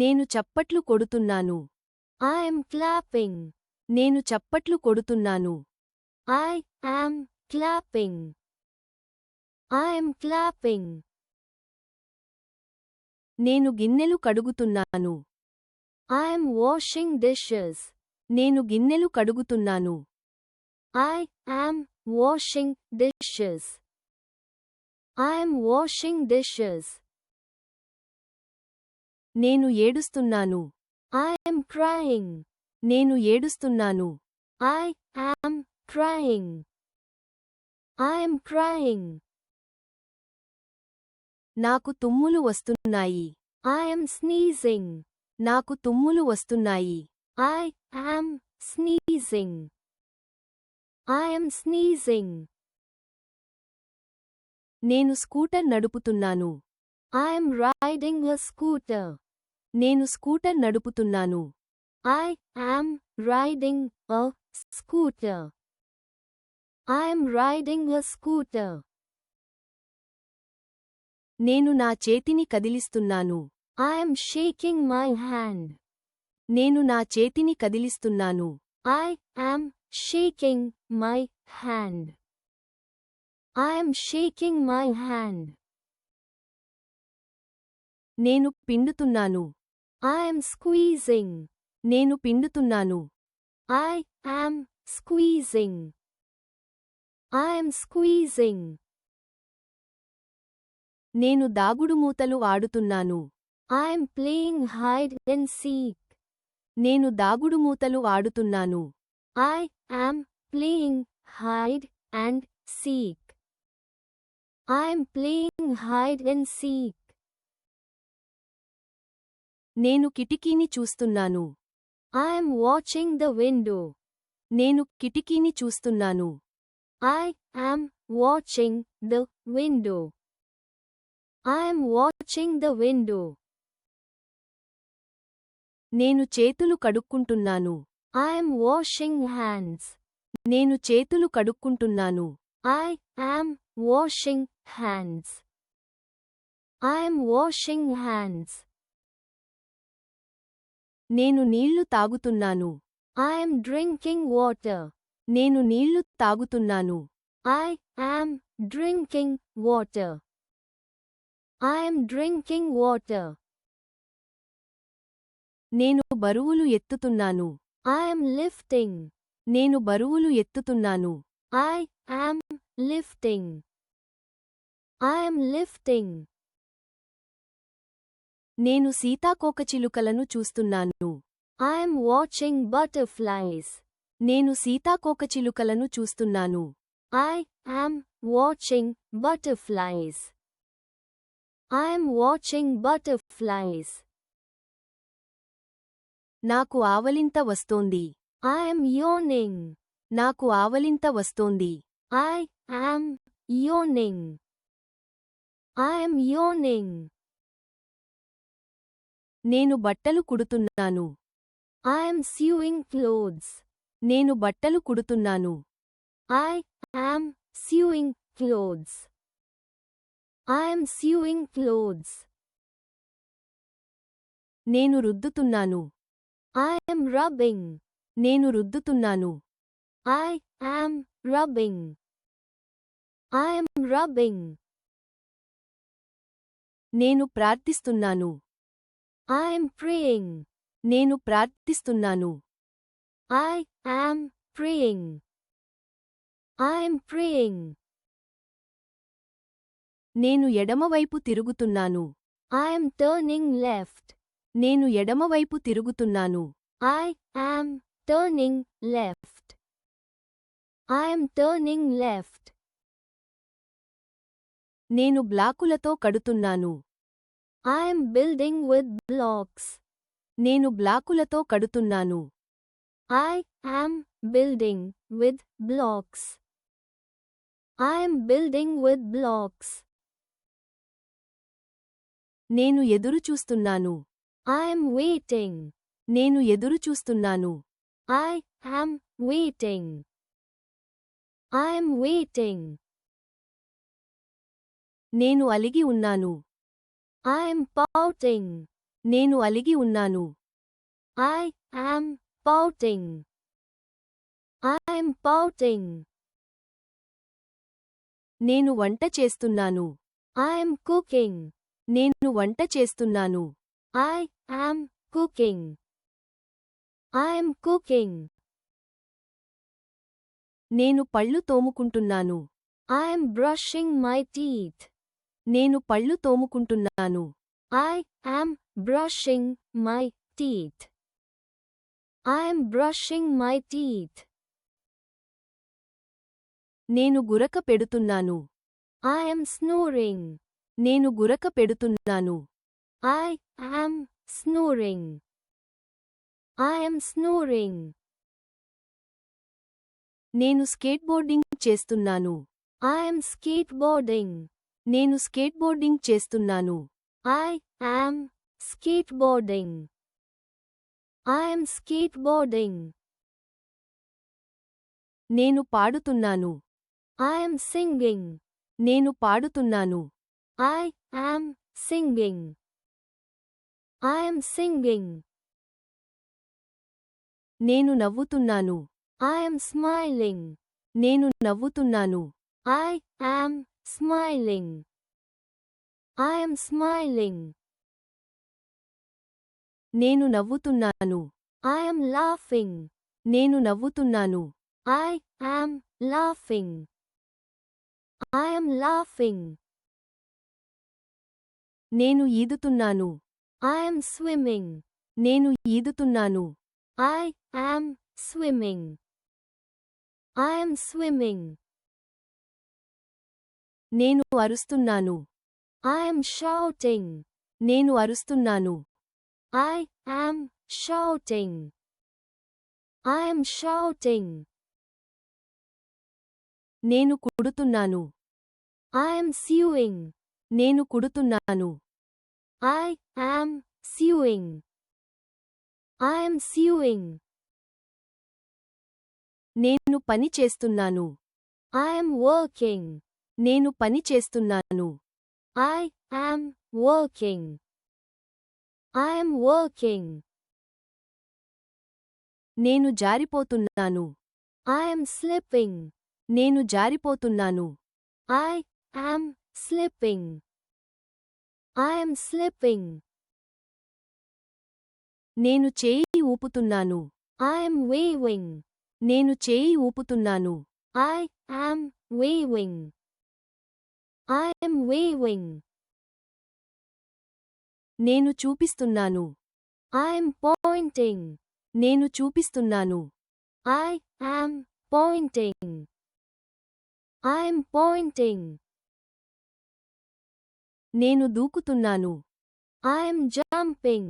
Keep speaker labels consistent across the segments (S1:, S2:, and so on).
S1: నేను చప్పట్లు కొడుతున్నాను.
S2: I am clapping.
S1: నేను చప్పట్లు కొడుతున్నాను.
S2: I am clapping. I am clapping.
S1: నేను గిన్నెలు కడుగుతున్నాను.
S2: I am washing dishes.
S1: నేను గిన్నెలు కడుగుతున్నాను.
S2: I am washing dishes. I am washing dishes.
S1: నేను ఏడుస్తున్నాను.
S2: I am crying.
S1: నేను ఏడుస్తున్నాను.
S2: I am crying. I am crying.
S1: నాకు తుమ్ములు వస్తున్నాయి.
S2: I am sneezing.
S1: నాకు తుమ్ములు వస్తున్నాయి.
S2: I am sneezing. I am sneezing.
S1: నేను స్కూటర్ నడుపుతున్నాను.
S2: I am riding a scooter.
S1: నేను స్కూటర్ నడుపుతున్నాను.
S2: I am riding a scooter. I am riding a scooter.
S1: నేను నా చేతిని కదిలిస్తున్నాను.
S2: I am shaking my hand.
S1: నేను నా చేతిని కదిలిస్తున్నాను.
S2: I am shaking my hand. I am shaking my hand.
S1: నేను పిండుతున్నాను.
S2: I am squeezing.
S1: నేను పిండుతున్నాను.
S2: I am squeezing. I am squeezing.
S1: నేను దాగుడుమూతలు ఆడుతున్నాను.
S2: I am playing hide and seek.
S1: నేను దాగుడుమూతలు ఆడుతున్నాను.
S2: I am playing hide and seek. I am playing hide and seek.
S1: నేను కిటికీని చూస్తున్నాను.
S2: I am watching the window.
S1: నేను కిటికీని చూస్తున్నాను.
S2: I am watching the window. I am watching the window.
S1: నేను చేతులు కడుక్కుంటున్నాను.
S2: I am washing hands.
S1: నేను చేతులు కడుక్కుంటున్నాను.
S2: I am washing hands. I am washing hands.
S1: నేను నీళ్లు తాగుతున్నాను.
S2: I am drinking water.
S1: నేను నీళ్లు తాగుతున్నాను.
S2: I am drinking water. I am drinking water.
S1: నేను బరువులు ఎత్తుతున్నాను.
S2: I am lifting.
S1: నేను బరువులు ఎత్తుతున్నాను.
S2: I am lifting. I am lifting.
S1: నేను సీతాకోకచిలుకలను చూస్తున్నాను.
S2: I am watching butterflies.
S1: నేను సీతాకోకచిలుకలను చూస్తున్నాను.
S2: I am watching butterflies. I am watching butterflies.
S1: నాకు ఆవలింత వస్తోంది.
S2: I am yawning.
S1: నాకు ఆవలింత వస్తోంది.
S2: I am yawning. I am yawning.
S1: నేను బట్టలు కుడుతున్నాను.
S2: I am sewing clothes.
S1: నేను బట్టలు కుడుతున్నాను.
S2: I am sewing clothes. I am sewing clothes.
S1: నేను రుద్దుతున్నాను.
S2: I am rubbing.
S1: నేను రుద్దుతున్నాను.
S2: I am rubbing. I am rubbing.
S1: నేను ప్రార్థిస్తున్నాను.
S2: I am praying.
S1: నేను ప్రార్థిస్తున్నాను.
S2: I am praying. I am praying.
S1: నేను ఎడమవైపు తిరుగుతున్నాను.
S2: I am turning left.
S1: నేను ఎడమవైపు తిరుగుతున్నాను.
S2: I am turning left. I am turning left.
S1: నేను బ్లాకులతో కడుతున్నాను.
S2: I am building with blocks.
S1: నేను బ్లాకులతో కడుతున్నాను.
S2: I am building with blocks. I am building with blocks.
S1: నేను ఎదురుచూస్తున్నాను.
S2: I am waiting.
S1: నేను ఎదురుచూస్తున్నాను.
S2: I am waiting. I am waiting.
S1: నేను అలిగి ఉన్నాను.
S2: I am pouting.
S1: నేను అలిగి ఉన్నాను.
S2: I am pouting. I am pouting.
S1: నేను వంట చేస్తున్నాను.
S2: I am cooking.
S1: నేను వంట చేస్తున్నాను.
S2: I am cooking. I am cooking.
S1: నేను పళ్ళు తోముకుంటున్నాను.
S2: I am brushing my teeth.
S1: నేను పళ్ళు తోముకుంటున్నాను.
S2: I am brushing my teeth. I am brushing my teeth.
S1: నేను గురక పెడుతున్నాను.
S2: I am snoring.
S1: నేను గురక పెడుతున్నాను.
S2: I am snoring. I am snoring.
S1: నేను స్కేట్బోర్డింగ్ చేస్తున్నాను.
S2: I am skateboarding.
S1: నేను స్కేట్బోర్డింగ్ చేస్తున్నాను.
S2: I am skateboarding. I am skateboarding.
S1: నేను పాడుతున్నాను.
S2: I am singing.
S1: నేను పాడుతున్నాను.
S2: I am singing. I am singing.
S1: నేను నవ్వుతున్నాను.
S2: I am smiling.
S1: నేను నవ్వుతున్నాను.
S2: I am smiling. I am smiling.
S1: నేను నవ్వుతున్నాను.
S2: I am laughing.
S1: నేను నవ్వుతున్నాను.
S2: I am laughing. I am laughing.
S1: నేను ఈదుతున్నాను.
S2: I am swimming.
S1: నేను ఈదుతున్నాను.
S2: I am swimming. I am swimming.
S1: నేను అరుస్తున్నాను.
S2: I am shouting.
S1: నేను అరుస్తున్నాను.
S2: I am shouting. I am shouting.
S1: నేను కుడుతున్నాను.
S2: I am sewing.
S1: నేను కుడుతున్నాను.
S2: I am sewing. I am sewing.
S1: నేను పని చేస్తున్నాను.
S2: I am working.
S1: నేను పని చేస్తున్నాను.
S2: I am working. I am working.
S1: నేను జారిపోతున్నాను.
S2: I am slipping.
S1: నేను జారిపోతున్నాను.
S2: I am slipping. I am slipping.
S1: నేను చేయి ఊపుతున్నాను.
S2: I am waving.
S1: నేను చేయి ఊపుతున్నాను.
S2: I am waving. I am waving.
S1: నేను చూపిస్తున్నాను.
S2: I am pointing.
S1: నేను చూపిస్తున్నాను.
S2: I am pointing. I am pointing.
S1: నేను దూకుతున్నాను.
S2: I am jumping.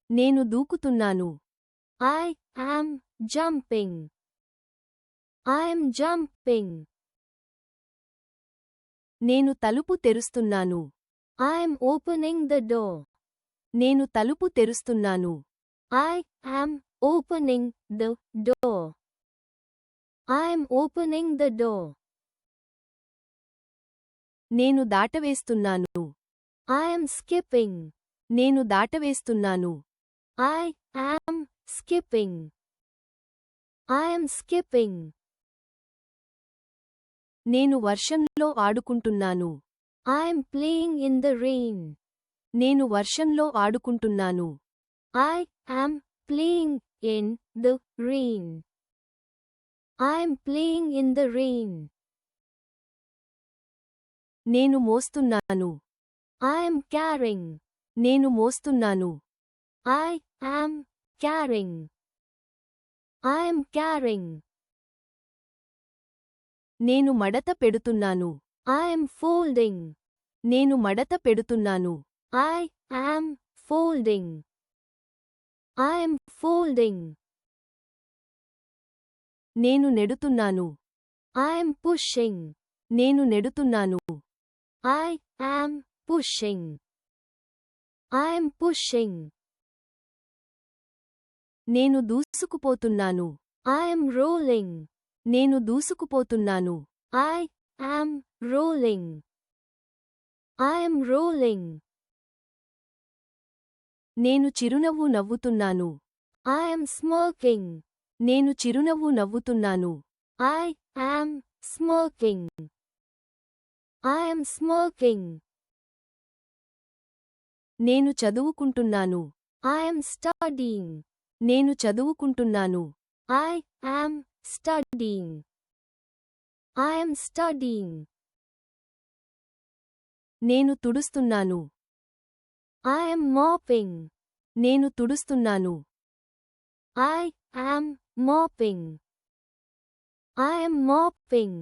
S1: నేను దూకుతున్నాను.
S2: I am jumping. I am jumping.
S1: నేను తలుపు తెరుస్తున్నాను.
S2: I am opening the door.
S1: నేను తలుపు తెరుస్తున్నాను.
S2: I am opening the door. I am opening the door.
S1: నేను దాటవేస్తున్నాను.
S2: I am skipping.
S1: నేను దాటవేస్తున్నాను.
S2: I am skipping. I am skipping.
S1: నేను వర్షంలో ఆడుకుంటున్నాను.
S2: I am playing in the rain.
S1: నేను వర్షంలో ఆడుకుంటున్నాను.
S2: I am playing in the rain. I am playing in the rain.
S1: నేను మోస్తున్నాను.
S2: I am carrying.
S1: నేను మోస్తున్నాను.
S2: I am carrying. I am carrying.
S1: నేను మడత పెడుతున్నాను.
S2: I am folding.
S1: నేను మడత పెడుతున్నాను.
S2: I am folding. I am folding.
S1: నేను నెడుతున్నాను.
S2: I am pushing.
S1: నేను నెడుతున్నాను.
S2: I am pushing. I am pushing.
S1: నేను దూసుకుపోతున్నాను.
S2: I am rolling.
S1: నేను దూసుకుపోతున్నాను.
S2: I am rolling. I am rolling.
S1: నేను చిరునవ్వు నవ్వుతున్నాను.
S2: I am smirking.
S1: నేను చిరునవ్వు నవ్వుతున్నాను.
S2: I am smirking. I am smirking.
S1: నేను చదువుకుంటున్నాను.
S2: I am studying.
S1: నేను చదువుకుంటున్నాను.
S2: I am studying. I am studying.
S1: నేను తుడుస్తున్నాను.
S2: I am mopping.
S1: నేను తుడుస్తున్నాను.
S2: I am mopping. I am mopping.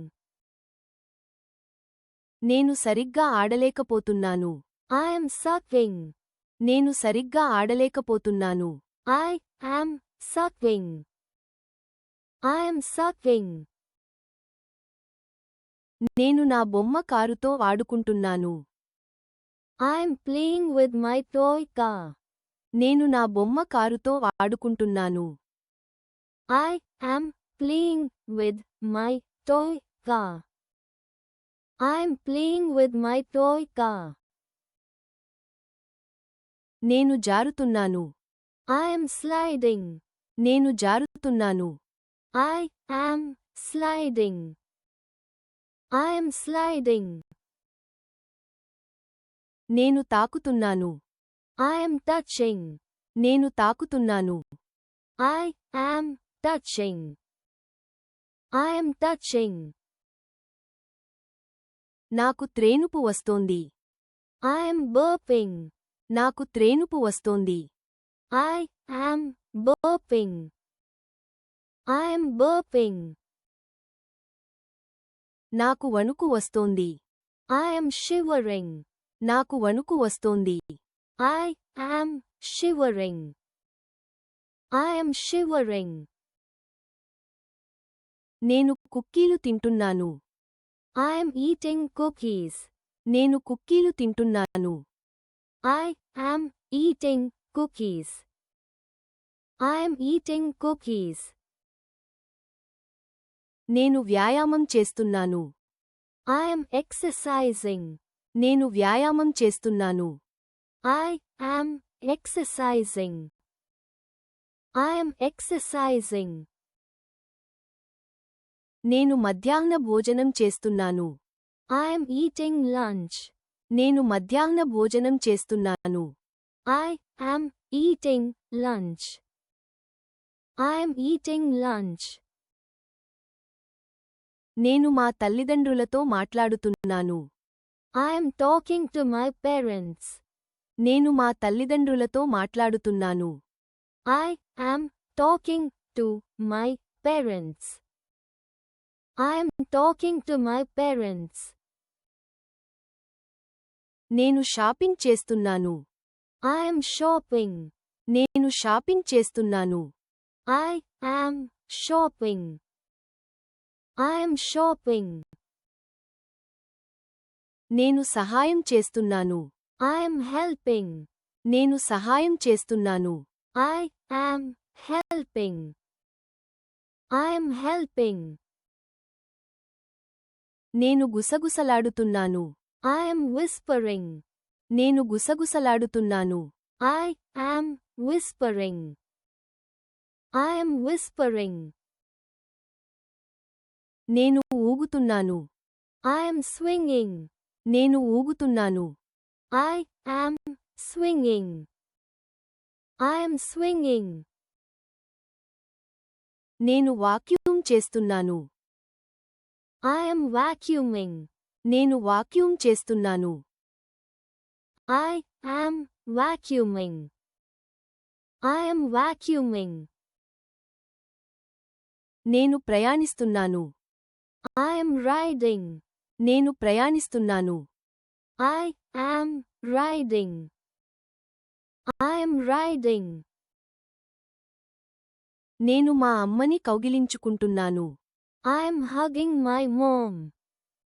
S1: నేను సరిగ్గా ఆడలేకపోతున్నాను.
S2: I am sucking.
S1: నేను సరిగ్గా ఆడలేకపోతున్నాను.
S2: I am sucking. I am sucking.
S1: నేను నా బొమ్మ కారుతో ఆడుకుంటున్నాను.
S2: I am playing with my toy car.
S1: నేను నా బొమ్మ కారుతో ఆడుకుంటున్నాను.
S2: I am playing with my toy car. I am playing with my toy car.
S1: నేను జారుతున్నాను.
S2: I am sliding.
S1: నేను జారుతున్నాను.
S2: I am sliding. I am sliding.
S1: నేను తాకుతున్నాను.
S2: I am touching.
S1: నేను తాకుతున్నాను.
S2: I am touching. I am touching.
S1: నాకు త్రేనుపు వస్తోంది.
S2: I am burping.
S1: నాకు త్రేనుపు వస్తోంది.
S2: I am burping. I am burping.
S1: నాకు వణుకు వస్తోంది.
S2: I am shivering.
S1: నాకు వణుకు వస్తోంది.
S2: I am shivering. I am shivering.
S1: నేను కుక్కీలు తింటున్నాను.
S2: I am eating cookies.
S1: నేను కుక్కీలు తింటున్నాను.
S2: I am eating cookies. I am eating cookies.
S1: నేను వ్యాయామం చేస్తున్నాను.
S2: I am exercising.
S1: నేను వ్యాయామం చేస్తున్నాను.
S2: I am exercising. I am exercising.
S1: నేను మధ్యాహ్న భోజనం చేస్తున్నాను.
S2: I am eating lunch.
S1: నేను మధ్యాహ్న భోజనం చేస్తున్నాను.
S2: I am eating lunch. I am eating lunch.
S1: నేను మా తల్లిదండ్రులతో మాట్లాడుతున్నాను.
S2: I am talking to my parents.
S1: నేను మా తల్లిదండ్రులతో మాట్లాడుతున్నాను.
S2: I am talking to my parents. I am talking to my parents.
S1: నేను షాపింగ్ చేస్తున్నాను.
S2: I am shopping.
S1: నేను షాపింగ్ చేస్తున్నాను.
S2: I am shopping. I am shopping.
S1: నేను సహాయం చేస్తున్నాను.
S2: I am helping.
S1: నేను సహాయం చేస్తున్నాను.
S2: I am helping. I am helping.
S1: నేను గుసగుసలాడుతున్నాను.
S2: I am whispering.
S1: నేను గుసగుసలాడుతున్నాను.
S2: I am whispering. I am whispering.
S1: నేను ఊగుతున్నాను.
S2: I am swinging.
S1: నేను ఊగుతున్నాను.
S2: I am swinging. I am swinging.
S1: నేను వాక్యూమ్ చేస్తున్నాను.
S2: I am vacuuming.
S1: నేను వాక్యూమ్ చేస్తున్నాను.
S2: I am vacuuming. I am vacuuming.
S1: నేను ప్రయాణిస్తున్నాను.
S2: I am riding.
S1: నేను ప్రయాణిస్తున్నాను.
S2: I am riding. I am riding.
S1: నేను మా అమ్మని కౌగిలించుకుంటున్నాను.
S2: I am hugging my mom.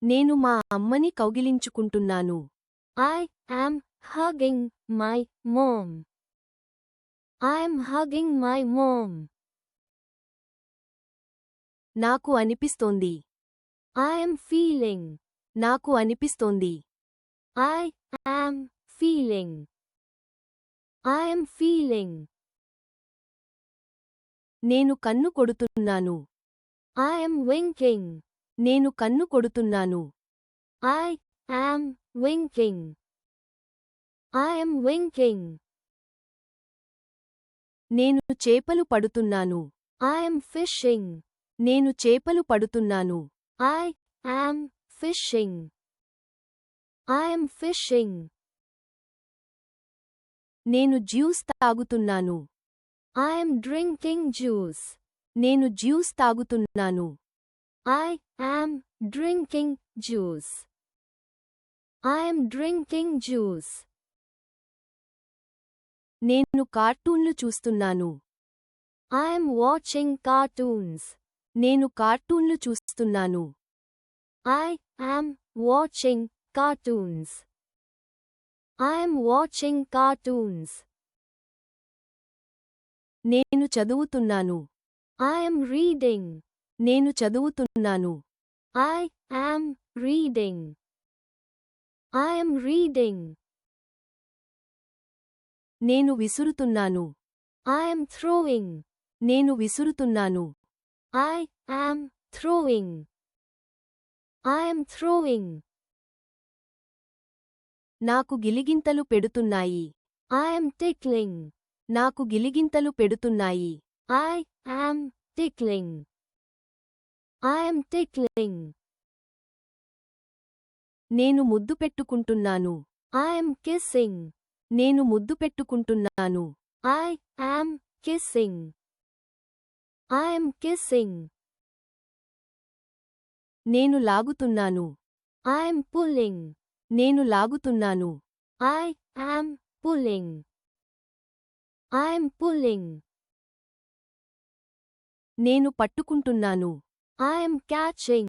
S1: నేను మా అమ్మని కౌగిలించుకుంటున్నాను.
S2: I am hugging my mom. I am hugging my mom.
S1: నాకు అనిపిస్తోంది.
S2: I am feeling.
S1: నాకు అనిపిస్తోంది.
S2: I am feeling. I am feeling.
S1: నేను కన్ను కొడుతున్నాను.
S2: I am winking.
S1: నేను కన్ను కొడుతున్నాను.
S2: I am winking. I am winking.
S1: నేను చేపలు పడుతున్నాను.
S2: I am fishing.
S1: నేను చేపలు పడుతున్నాను.
S2: I am fishing. I am fishing.
S1: నేను జ్యూస్ తాగుతున్నాను.
S2: I am drinking juice.
S1: నేను జ్యూస్ తాగుతున్నాను.
S2: I am drinking juice. I am drinking juice.
S1: నేను కార్టూన్లు చూస్తున్నాను.
S2: I am watching cartoons.
S1: నేను కార్టూన్లు చూస్తున్నాను.
S2: I am watching cartoons. I am watching cartoons.
S1: నేను చదువుతున్నాను.
S2: I am reading.
S1: నేను చదువుతున్నాను.
S2: I am reading. I am reading.
S1: నేను విసురుతున్నాను.
S2: I am throwing.
S1: నేను విసురుతున్నాను.
S2: I am throwing. I am throwing.
S1: నాకు గిలిగింతలు పెడుతున్నాయి.
S2: I am tickling.
S1: నాకు గిలిగింతలు పెడుతున్నాయి.
S2: I am tickling. I am tickling.
S1: నేను ముద్దు పెట్టుకుంటున్నాను.
S2: I am kissing.
S1: నేను ముద్దు పెట్టుకుంటున్నాను.
S2: I am kissing. I am kissing.
S1: నేను లాగుతున్నాను.
S2: I am pulling.
S1: నేను లాగుతున్నాను.
S2: I am pulling. I am pulling.
S1: నేను పట్టుకుంటున్నాను.
S2: I am catching.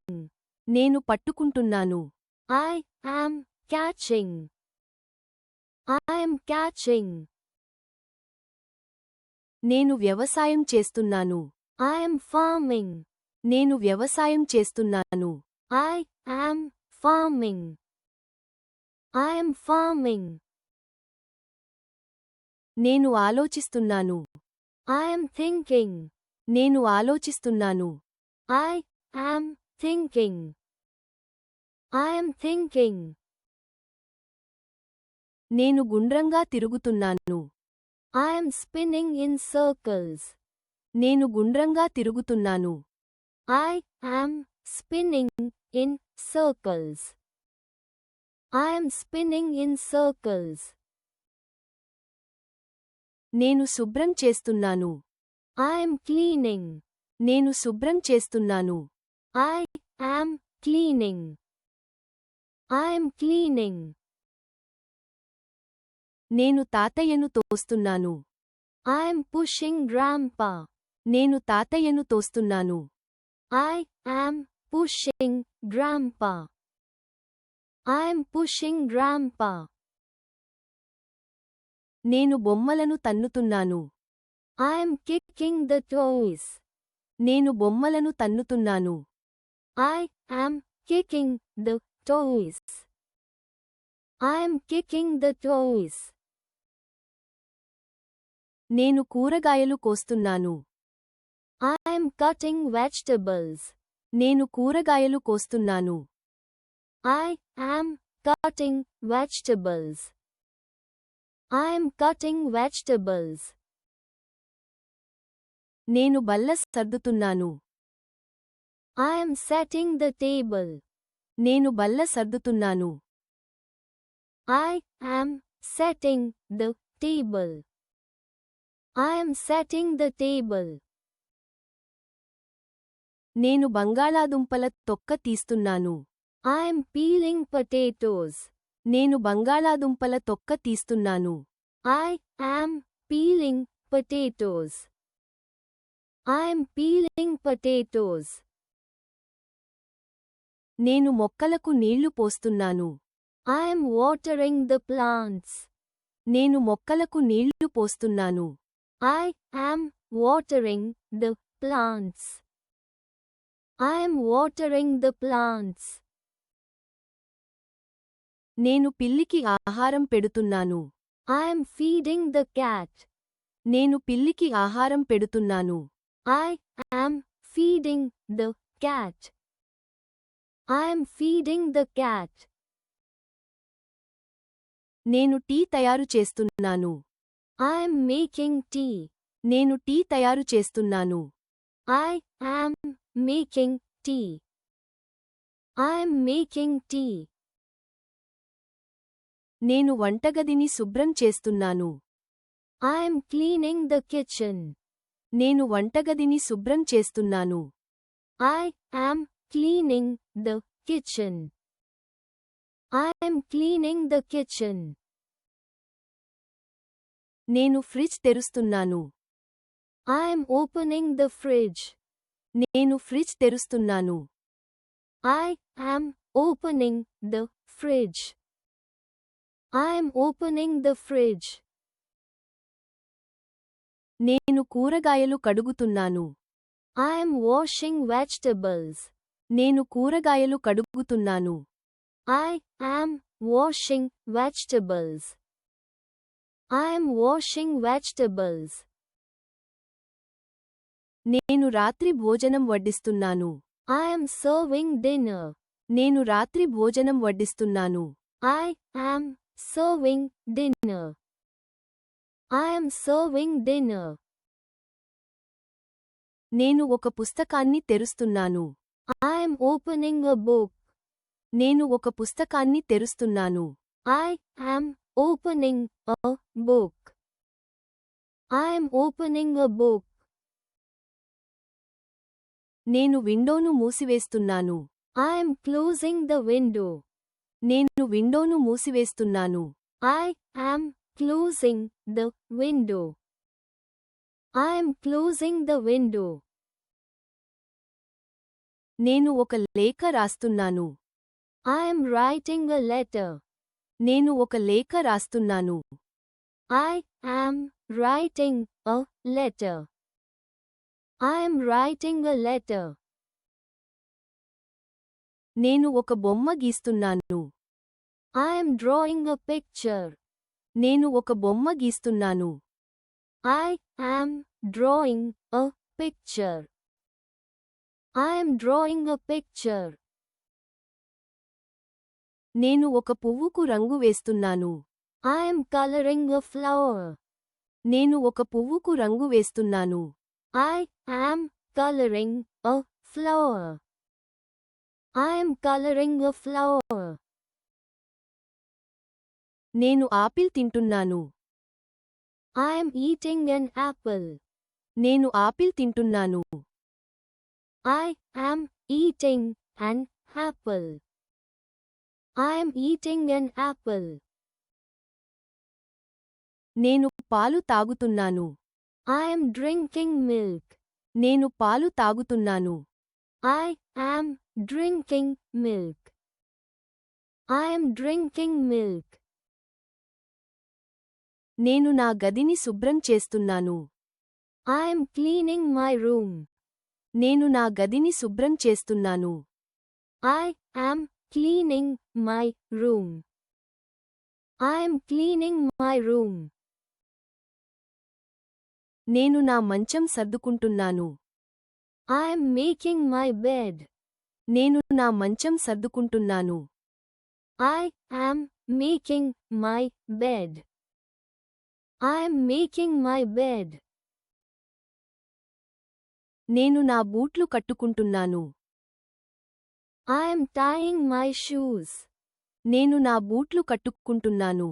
S1: నేను పట్టుకుంటున్నాను.
S2: I am catching. I am catching.
S1: నేను వ్యవసాయం చేస్తున్నాను.
S2: I am farming.
S1: నేను వ్యవసాయం చేస్తున్నాను.
S2: I am farming. I am farming.
S1: నేను ఆలోచిస్తున్నాను.
S2: I am thinking.
S1: నేను ఆలోచిస్తున్నాను.
S2: I am thinking. I am thinking.
S1: నేను గుండ్రంగా తిరుగుతున్నాను.
S2: I am spinning in circles.
S1: నేను గుండ్రంగా తిరుగుతున్నాను.
S2: I am spinning in circles. I am spinning in circles.
S1: నేను శుభ్రం చేస్తున్నాను.
S2: I am cleaning.
S1: నేను శుభ్రం చేస్తున్నాను.
S2: I am cleaning. I am cleaning.
S1: నేను తాతయ్యను తోస్తున్నాను.
S2: I am pushing grandpa.
S1: నేను తాతయ్యను తోస్తున్నాను.
S2: I am pushing grandpa. I am pushing grandpa.
S1: నేను బొమ్మలను తన్నుతున్నాను.
S2: I am kicking the toys.
S1: నేను బొమ్మలను తన్నుతున్నాను.
S2: I am kicking the toys. I am kicking the toys.
S1: నేను కూరగాయలు కోస్తున్నాను.
S2: I am cutting vegetables.
S1: నేను కూరగాయలు కోస్తున్నాను.
S2: I am cutting vegetables. I am cutting vegetables.
S1: నేను బల్ల సర్దుతున్నాను.
S2: I am setting the table.
S1: నేను బల్ల సర్దుతున్నాను.
S2: I am setting the table. I am setting the table.
S1: నేను బంగాళాదుంపల తొక్క తీస్తున్నాను.
S2: I am peeling potatoes.
S1: నేను బంగాళాదుంపల తొక్క తీస్తున్నాను.
S2: I am peeling potatoes. I am peeling potatoes.
S1: నేను మొక్కలకు నీళ్లు పోస్తున్నాను.
S2: I am watering the plants.
S1: నేను మొక్కలకు నీళ్లు పోస్తున్నాను.
S2: I am watering the plants. I am watering the plants.
S1: నేను పిల్లికి ఆహారం పెడుతున్నాను.
S2: I am feeding the cat.
S1: నేను పిల్లికి ఆహారం పెడుతున్నాను.
S2: I am feeding the cat. I am feeding the cat.
S1: నేను టీ తయారు చేస్తున్నాను.
S2: I am making tea.
S1: నేను టీ తయారు చేస్తున్నాను.
S2: I am making tea. I am making tea.
S1: నేను వంటగదిని శుభ్రం చేస్తున్నాను.
S2: I am cleaning the kitchen.
S1: నేను వంటగదిని శుభ్రం చేస్తున్నాను.
S2: I am cleaning the kitchen. I am cleaning the kitchen.
S1: నేను ఫ్రిడ్జ్ తెరుస్తున్నాను.
S2: I am opening the fridge.
S1: నేను ఫ్రిడ్జ్ తెరుస్తున్నాను.
S2: I am opening the fridge. I am opening the fridge.
S1: నేను కూరగాయలు కడుగుతున్నాను.
S2: I am washing vegetables.
S1: నేను కూరగాయలు కడుగుతున్నాను.
S2: I am washing vegetables. I am washing vegetables.
S1: నేను రాత్రి భోజనం వడ్డిస్తున్నాను.
S2: I am serving dinner.
S1: నేను రాత్రి భోజనం వడ్డిస్తున్నాను.
S2: I am serving dinner. I am serving dinner.
S1: నేను ఒక పుస్తకాన్ని తెరుస్తున్నాను.
S2: I am opening a book.
S1: నేను ఒక పుస్తకాన్ని తెరుస్తున్నాను.
S2: I am opening a book. I am opening a book.
S1: నేను విండోను మూసివేస్తున్నాను.
S2: I am closing the window.
S1: నేను విండోను మూసివేస్తున్నాను.
S2: I am closing the window. I am closing the window.
S1: నేను ఒక లేఖ రాస్తున్నాను.
S2: I am writing a letter.
S1: నేను ఒక లేఖ రాస్తున్నాను.
S2: I am writing a letter. I am writing a letter.
S1: నేను ఒక బొమ్మ గీస్తున్నాను.
S2: I am drawing a picture.
S1: నేను ఒక బొమ్మ గీస్తున్నాను.
S2: I am drawing a picture. I am drawing a picture.
S1: నేను ఒక పువ్వుకు రంగు వేస్తున్నాను.
S2: I am coloring a flower.
S1: నేను ఒక పువ్వుకు రంగు వేస్తున్నాను.
S2: I am coloring a flower. I am coloring a flower.
S1: నేను ఆపిల్ తింటున్నాను.
S2: I am eating an apple.
S1: నేను ఆపిల్ తింటున్నాను.
S2: I am eating an apple. I am eating an apple.
S1: నేను పాలు తాగుతున్నాను.
S2: I am drinking milk.
S1: నేను పాలు తాగుతున్నాను.
S2: I am drinking milk. I am drinking milk.
S1: నేను నా గదిని శుభ్రం చేస్తున్నాను.
S2: I am cleaning my room.
S1: నేను నా గదిని శుభ్రం చేస్తున్నాను.
S2: I am cleaning my room. I am cleaning my room.
S1: నేను నా మంచం సర్దుకుంటున్నాను.
S2: I am making my bed.
S1: నేను నా మంచం సర్దుకుంటున్నాను.
S2: I am making my bed. I am making my bed.
S1: నేను నా బూట్లు కట్టుకుంటున్నాను.
S2: I am tying my shoes.
S1: నేను నా బూట్లు కట్టుకుంటున్నాను.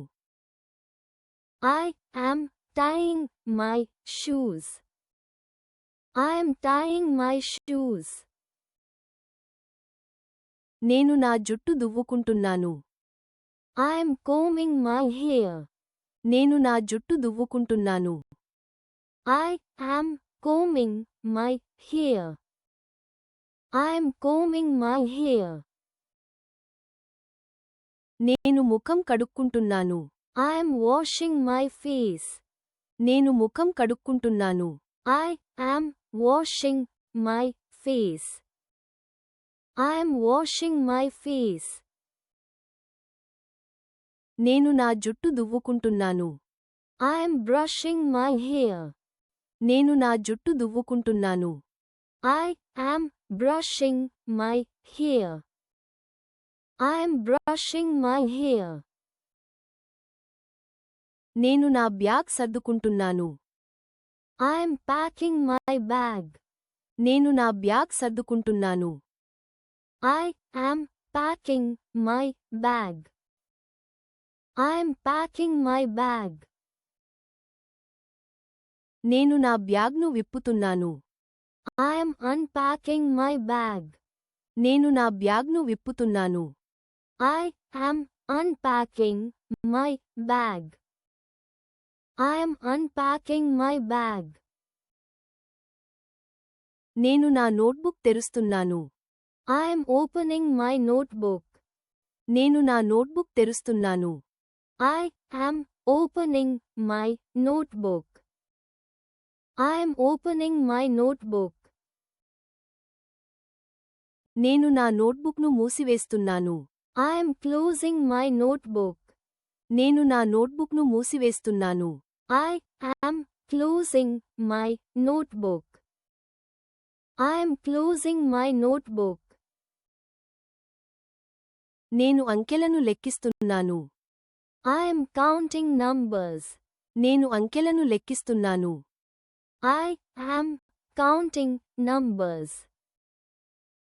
S2: I am tying my shoes. I am tying my shoes.
S1: నేను నా జుట్టు దువ్వుకుంటున్నాను.
S2: I am combing my hair.
S1: నేను నా జుట్టు దువ్వుకుంటున్నాను.
S2: I am combing my hair. I am combing my hair.
S1: నేను ముఖం కడుక్కుంటున్నాను.
S2: I am washing my face.
S1: నేను ముఖం కడుక్కుంటున్నాను.
S2: I am washing my face. I am washing my face.
S1: నేను నా జుట్టు దువ్వుకుంటున్నాను.
S2: I am brushing my hair.
S1: నేను నా జుట్టు దువ్వుకుంటున్నాను.
S2: I am brushing my hair. I am brushing my hair.
S1: నేను నా బ్యాగ్ సర్దుకుంటున్నాను.
S2: I am packing my bag.
S1: నేను నా బ్యాగ్ సర్దుకుంటున్నాను.
S2: I am packing my bag. I am packing my bag.
S1: నేను నా బ్యాగ్ను విప్పుతున్నాను.
S2: I am unpacking my bag.
S1: నేను నా బ్యాగ్ను విప్పుతున్నాను.
S2: I am unpacking my bag. I am unpacking my bag.
S1: నేను నా notebook తెరుస్తున్నాను.
S2: I am opening my notebook.
S1: నేను నా notebook తెరుస్తున్నాను.
S2: I am opening my notebook. I am opening my notebook.
S1: నేను నా నోట్బుక్ను మూసివేస్తున్నాను.
S2: I am closing my notebook.
S1: నేను నా నోట్బుక్ను మూసివేస్తున్నాను.
S2: I am closing my notebook. I am closing my notebook.
S1: నేను అంకెలను లెక్కిస్తున్నాను.
S2: I am counting numbers.
S1: నేను అంకెలను లెక్కిస్తున్నాను.
S2: I am counting numbers.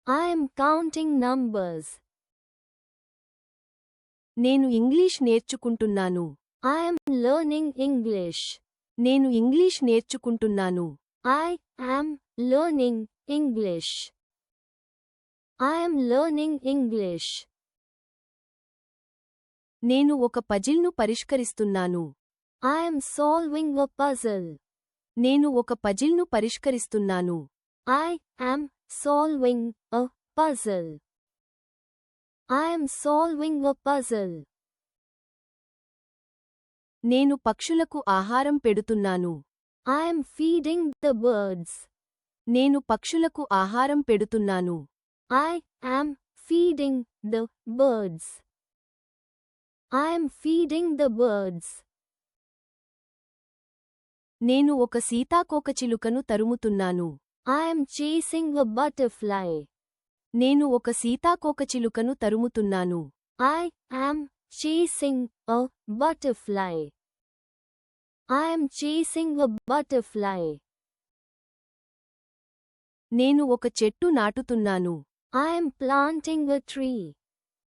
S2: I am counting numbers.
S1: నేను English నేర్చుకుంటున్నాను.
S2: I am learning English.
S1: నేను English నేర్చుకుంటున్నాను.
S2: I am learning English. I am learning English.
S1: నేను ఒక పజిల్ను పరిష్కరిస్తున్నాను.
S2: I am solving a puzzle.
S1: నేను ఒక పజిల్ను పరిష్కరిస్తున్నాను.
S2: I am solving a puzzle. I am solving a puzzle.
S1: నేను పక్షులకు ఆహారం పెడుతున్నాను.
S2: I am feeding the birds.
S1: నేను పక్షులకు ఆహారం పెడుతున్నాను.
S2: I am feeding the birds. I am feeding the birds.
S1: నేను ఒక సీతాకోకచిలుకను తరుముతున్నాను.
S2: I am chasing a butterfly.
S1: నేను ఒక సీతాకోకచిలుకను తరుముతున్నాను.
S2: I am chasing a butterfly. I am chasing a butterfly.
S1: నేను ఒక చెట్టు నాటుతున్నాను.
S2: I am planting a tree.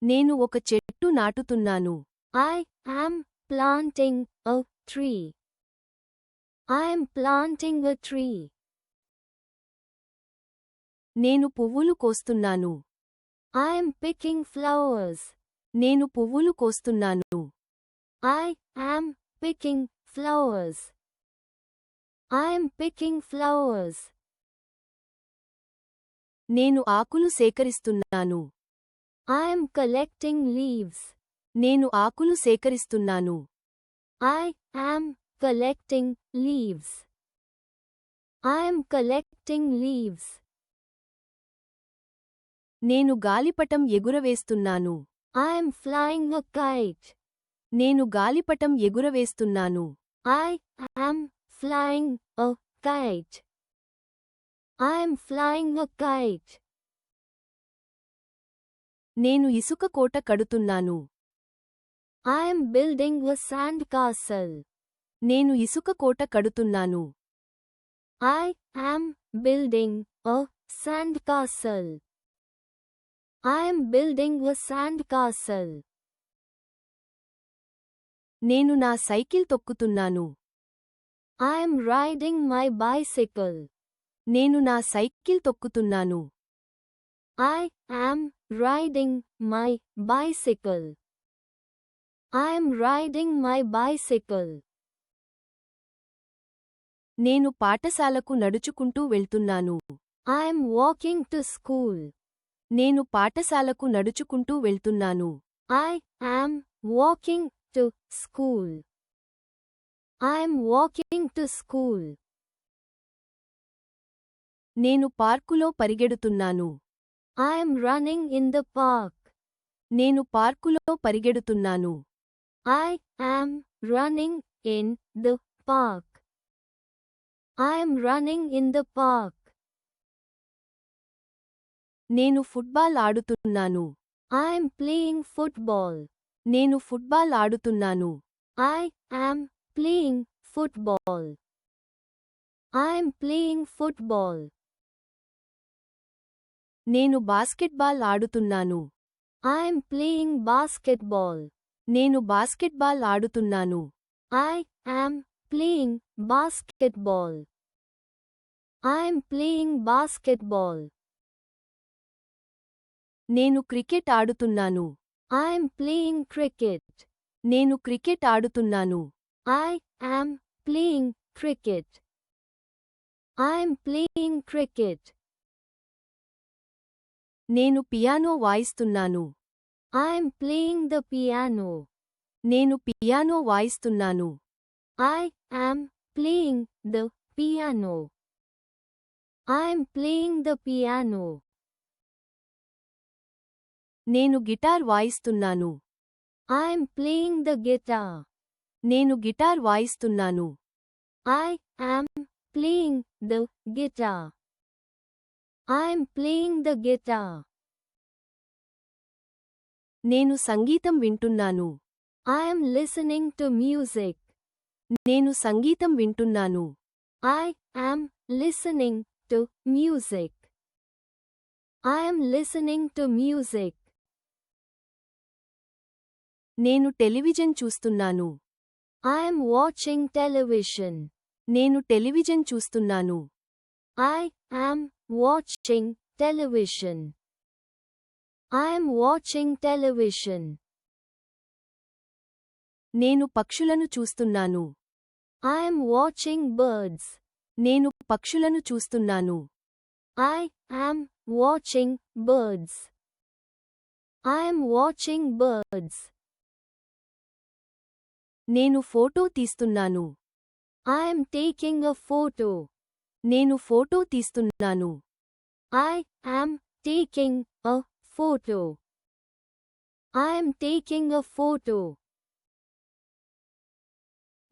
S1: నేను ఒక చెట్టు నాటుతున్నాను.
S2: I am planting a tree. I am planting a tree.
S1: నేను పువ్వులు కోస్తున్నాను.
S2: I am picking flowers.
S1: నేను పువ్వులు కోస్తున్నాను.
S2: I am picking flowers. I am picking flowers.
S1: నేను ఆకులు సేకరిస్తున్నాను.
S2: I am collecting leaves.
S1: నేను ఆకులు సేకరిస్తున్నాను.
S2: I am collecting leaves. I am collecting leaves.
S1: నేను గాలిపటం ఎగురవేస్తున్నాను.
S2: I am flying a kite.
S1: నేను గాలిపటం ఎగురవేస్తున్నాను.
S2: I am flying a kite. I am flying a kite.
S1: నేను ఇసుక కోట కడుతున్నాను.
S2: I am building a sand castle.
S1: నేను ఇసుక కోట కడుతున్నాను.
S2: I am building a sand castle. I am building a sand castle.
S1: నేను నా సైకిల్ తొక్కుతున్నాను.
S2: I am riding my bicycle.
S1: నేను నా సైకిల్ తొక్కుతున్నాను.
S2: I am riding my bicycle. I am riding my bicycle.
S1: నేను పాఠశాలకు నడుచుకుంటూ వెళ్తున్నాను.
S2: I am walking to school.
S1: నేను పాఠశాలకు నడుచుకుంటూ వెళ్తున్నాను.
S2: I am walking to school. I am walking to school.
S1: నేను పార్కులో పరిగెడుతున్నాను.
S2: I am running in the park.
S1: నేను పార్కులో పరిగెడుతున్నాను.
S2: I am running in the park. I am running in the park.
S1: నేను football ఆడుతున్నాను.
S2: I am playing football.
S1: నేను football ఆడుతున్నాను.
S2: I am playing football. I am playing football.
S1: నేను basketball ఆడుతున్నాను.
S2: I am playing basketball.
S1: నేను basketball ఆడుతున్నాను.
S2: I am playing basketball. I am playing basketball.
S1: నేను cricket ఆడుతున్నాను.
S2: I am playing cricket.
S1: నేను cricket ఆడుతున్నాను.
S2: I am playing cricket. I am playing cricket.
S1: నేను piano వాయిస్తున్నాను.
S2: I am playing the piano.
S1: నేను piano వాయిస్తున్నాను.
S2: I am playing the piano. I am playing the piano.
S1: నేను guitar వాయిస్తున్నాను.
S2: I am playing the guitar.
S1: నేను guitar వాయిస్తున్నాను.
S2: I am playing the guitar. I am playing the guitar.
S1: నేను సంగీతం వింటున్నాను.
S2: I am listening to music.
S1: నేను సంగీతం వింటున్నాను.
S2: I am listening to music. I am listening to music.
S1: నేను television చూస్తున్నాను.
S2: I am watching television.
S1: నేను టెలివిజన్ చూస్తున్నాను.
S2: I am watching television. I am watching television.
S1: నేను పక్షులను చూస్తున్నాను.
S2: I am watching birds.
S1: నేను పక్షులను చూస్తున్నాను.
S2: I am watching birds. I am watching birds.
S1: నేను ఫోటో తీస్తున్నాను.
S2: I am taking a photo.
S1: నేను ఫోటో తీస్తున్నాను.
S2: I am taking a photo. I am taking a photo.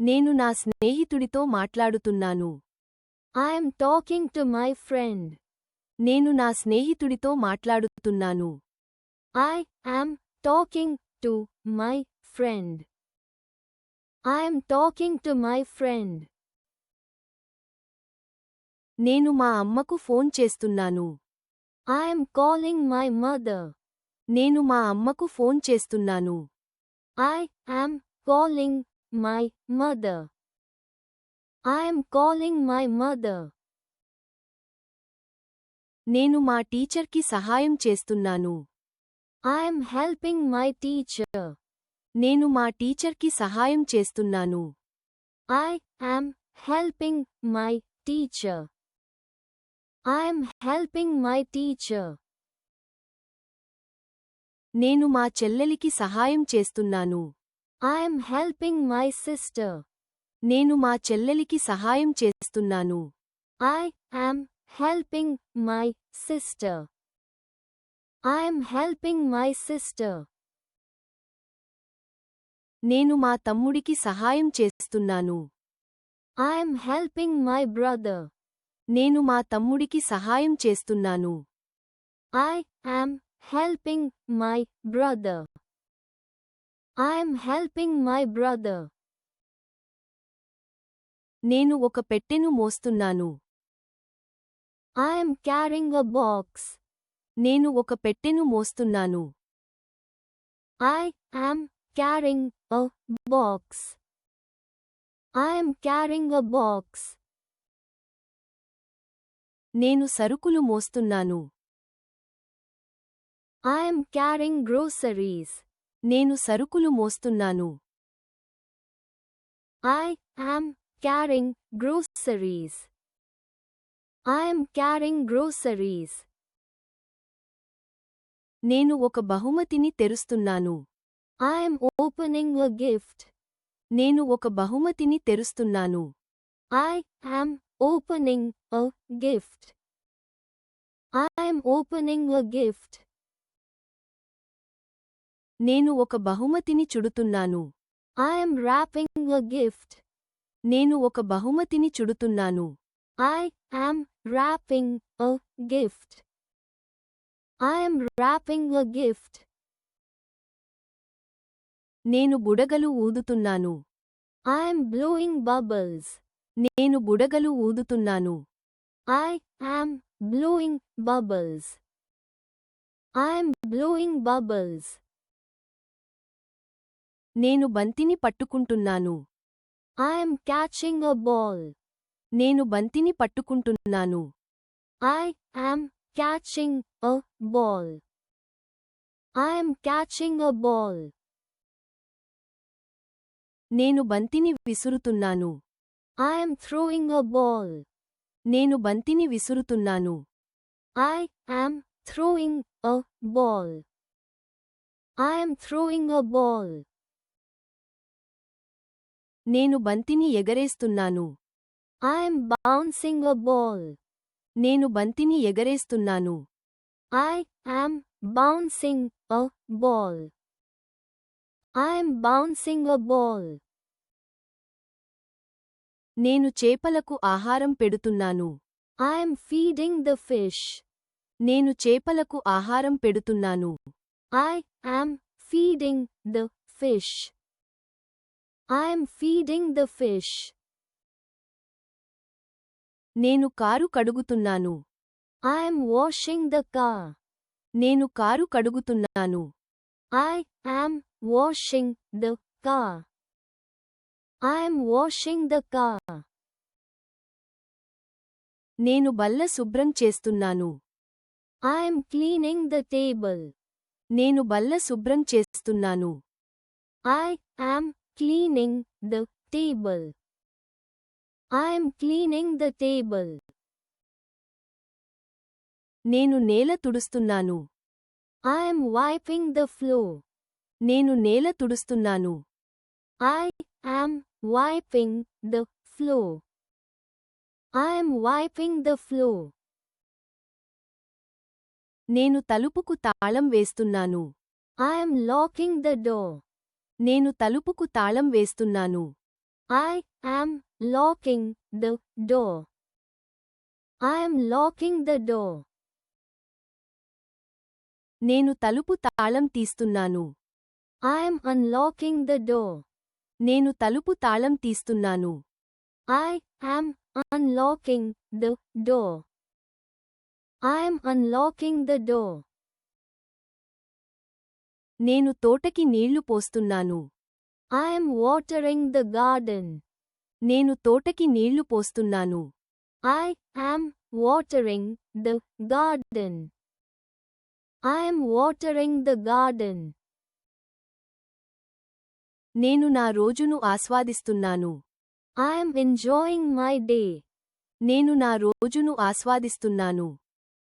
S1: నేను నా స్నేహితుడితో మాట్లాడుతున్నాను.
S2: I am talking to my friend.
S1: నేను నా స్నేహితుడితో మాట్లాడుతున్నాను.
S2: I am talking to my friend. I am talking to my friend.
S1: నేను మా అమ్మకు ఫోన్ చేస్తున్నాను.
S2: I am calling my mother.
S1: నేను మా అమ్మకు ఫోన్ చేస్తున్నాను.
S2: I am calling my mother. I am calling my mother.
S1: నేను మా టీచర్కి సహాయం చేస్తున్నాను.
S2: I am helping my teacher.
S1: నేను మా టీచర్కి సహాయం చేస్తున్నాను.
S2: I am helping my teacher. I am helping my teacher.
S1: నేను మా చెల్లెలికి సహాయం చేస్తున్నాను.
S2: I am helping my sister.
S1: నేను మా చెల్లెలికి సహాయం చేస్తున్నాను.
S2: I am helping my sister. I am helping my sister.
S1: నేను మా తమ్ముడికి సహాయం చేస్తున్నాను.
S2: I am helping my brother.
S1: నేను మా తమ్ముడికి సహాయం చేస్తున్నాను.
S2: I am helping my brother. I am helping my brother.
S1: నేను ఒక పెట్టెను మోస్తున్నాను.
S2: I am carrying a box.
S1: నేను ఒక పెట్టెను మోస్తున్నాను.
S2: I am carrying a box. I am carrying a box.
S1: నేను సరుకులు మోస్తున్నాను.
S2: I am carrying groceries.
S1: నేను సరుకులు మోస్తున్నాను.
S2: I am carrying groceries. I am carrying groceries.
S1: నేను ఒక బహుమతిని తెరుస్తున్నాను.
S2: I am opening a gift.
S1: నేను ఒక బహుమతిని తెరుస్తున్నాను.
S2: I am opening a gift. I am opening a gift.
S1: నేను ఒక బహుమతిని చుడుతున్నాను.
S2: I am wrapping a gift.
S1: నేను ఒక బహుమతిని చుడుతున్నాను.
S2: I am wrapping a gift. I am wrapping a gift.
S1: నేను బుడగలు ఊదుతున్నాను.
S2: I am blowing bubbles.
S1: నేను బుడగలు ఊదుతున్నాను.
S2: I am blowing bubbles. I am blowing bubbles.
S1: నేను బంతిని పట్టుకుంటున్నాను.
S2: I am catching a ball.
S1: నేను బంతిని పట్టుకుంటున్నాను.
S2: I am catching a ball. I am catching a ball.
S1: నేను బంతిని విసురుతున్నాను.
S2: I am throwing a ball.
S1: నేను బంతిని విసురుతున్నాను.
S2: I am throwing a ball. I am throwing a ball.
S1: నేను బంతిని ఎగరేస్తున్నాను.
S2: I am bouncing a ball.
S1: నేను బంతిని ఎగరేస్తున్నాను.
S2: I am bouncing a ball. I am bouncing a ball.
S1: నేను చేపలకు ఆహారం పెడుతున్నాను.
S2: I am feeding the fish.
S1: నేను చేపలకు ఆహారం పెడుతున్నాను.
S2: I am feeding the fish. I am feeding the fish.
S1: నేను కారు కడుగుతున్నాను.
S2: I am washing the car.
S1: నేను కారు కడుగుతున్నాను.
S2: I am washing the car. I am washing the car.
S1: నేను బల్ల శుభ్రం చేస్తున్నాను.
S2: I am cleaning the table.
S1: నేను బల్ల శుభ్రం చేస్తున్నాను.
S2: I am cleaning the table. I am cleaning the table.
S1: నేను నేల తుడుస్తున్నాను.
S2: I am wiping the floor.
S1: నేను నేల తుడుస్తున్నాను.
S2: I am wiping the floor. I am wiping the floor.
S1: నేను తలుపుకు తాళం వేస్తున్నాను.
S2: I am locking the door.
S1: నేను తలుపుకు తాళం వేస్తున్నాను.
S2: I am locking the door. I am locking the door.
S1: నేను తలుపు తాళం తీస్తున్నాను.
S2: I am unlocking the door.
S1: నేను తలుపు తాళం తీస్తున్నాను.
S2: I am unlocking the door. I am unlocking the door.
S1: నేను తోటకి నీళ్లు పోస్తున్నాను.
S2: I am watering the garden.
S1: నేను తోటకి నీళ్లు పోస్తున్నాను.
S2: I am watering the garden. I am watering the garden.
S1: నేను నా రోజును ఆస్వాదిస్తున్నాను.
S2: I am enjoying my day.
S1: నేను నా రోజును ఆస్వాదిస్తున్నాను.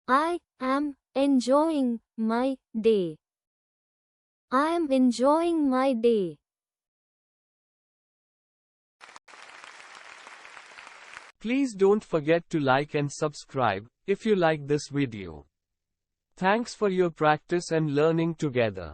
S2: I am enjoying my day. I am enjoying my day.
S3: Please don't forget to like and subscribe if you like this video. Thanks for your practice and learning together.